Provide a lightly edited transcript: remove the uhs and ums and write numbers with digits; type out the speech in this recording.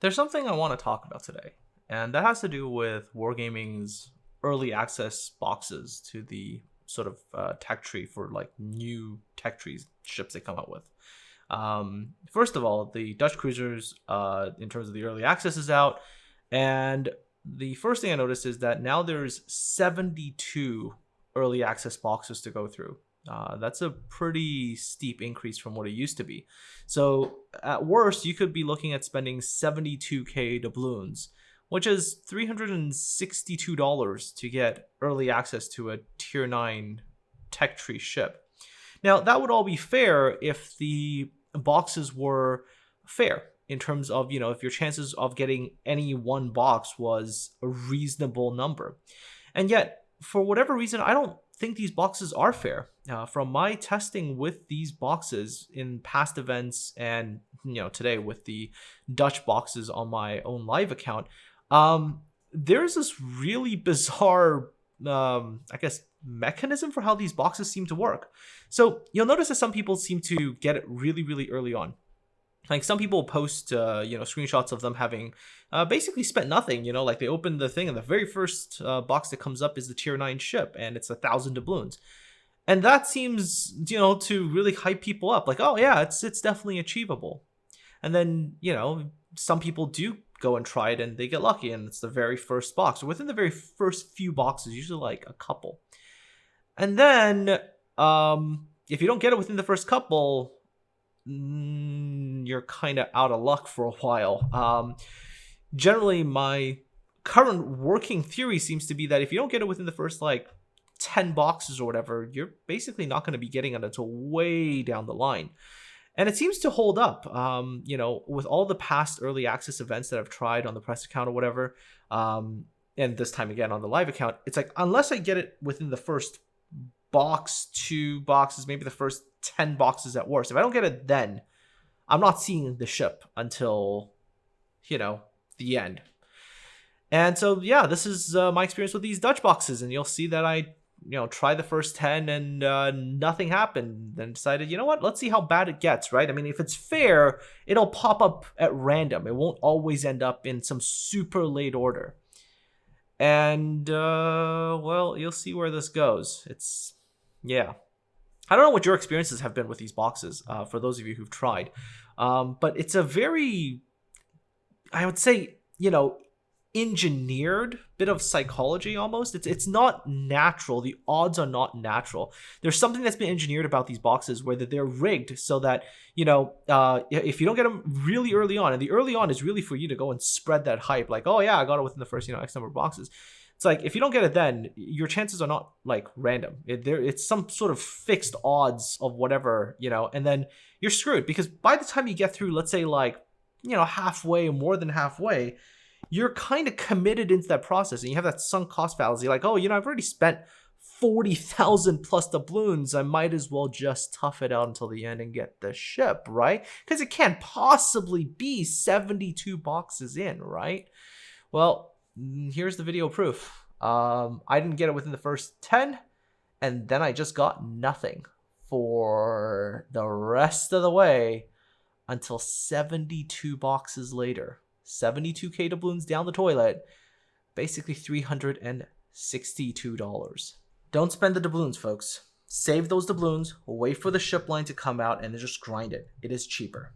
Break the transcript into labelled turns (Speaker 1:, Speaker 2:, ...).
Speaker 1: There's something I want to talk about today, and that has to do with Wargaming's early access boxes to the sort of tech tree for like new tech trees ships they come out with. First of all, the Dutch cruisers, in terms of the early access, is out, and the first thing I noticed is that now there's 72 early access boxes to go through. That's a pretty steep increase from what it used to be. So at worst, you could be looking at spending 72k doubloons, which is $362 to get early access to a tier 9 tech tree ship. Now, that would all be fair if the boxes were fair in terms of, if your chances of getting any one box was a reasonable number. And yet, for whatever reason, I don't think these boxes are fair. From my testing with these boxes in past events and today with the Dutch boxes on my own live account, there's this really bizarre, I guess, mechanism for how these boxes seem to work. So you'll notice that some people seem to get it really, really early on. Like some people post, screenshots of them having basically spent nothing. Like they open the thing and the very first box that comes up is the tier 9 ship, and it's 1,000 doubloons. And that seems, to really hype people up. Like, oh yeah, it's definitely achievable. And then, some people do go and try it and they get lucky and it's the very first box. Or within the very first few boxes, usually like a couple. And then, if you don't get it within the first couple, you're kind of out of luck for a while. Generally, my current working theory seems to be that if you don't get it within the first 10 boxes or whatever, you're basically not going to be getting it until way down the line. And it seems to hold up, with all the past early access events that I've tried on the press account or whatever, and this time again on the live account. It's like, unless I get it within the first box, 2 boxes, maybe the first 10 boxes at worst, if I don't get it then, I'm not seeing the ship until, the end. And so, yeah, this is my experience with these Dutch boxes, and you'll see that I try the first 10 and nothing happened. Then decided, what, let's see how bad it gets, right? I mean, if it's fair, it'll pop up at random. It won't always end up in some super late order. And, well, you'll see where this goes. Yeah. I don't know what your experiences have been with these boxes, for those of you who've tried. But it's a very, I would say, engineered bit of psychology almost. It's not natural. The odds are not natural. There's something that's been engineered about these boxes where they're rigged so that if you don't get them really early on, and the early on is really for you to go and spread that hype, like, oh yeah, I got it within the first X number of boxes. It's like, if you don't get it then, your chances are not random. It's some sort of fixed odds of whatever, and then you're screwed, because by the time you get through, let's say halfway, more than halfway, you're kind of committed into that process, and you have that sunk cost fallacy, like, oh, I've already spent 40,000 plus doubloons. I might as well just tough it out until the end and get the ship, right? Because it can't possibly be 72 boxes in, right? Well, here's the video proof. I didn't get it within the first 10, and then I just got nothing for the rest of the way until 72 boxes later. 72k doubloons down the toilet, basically $362. Don't spend the doubloons, folks. Save those doubloons, wait for the ship line to come out, and then just grind it. It is cheaper.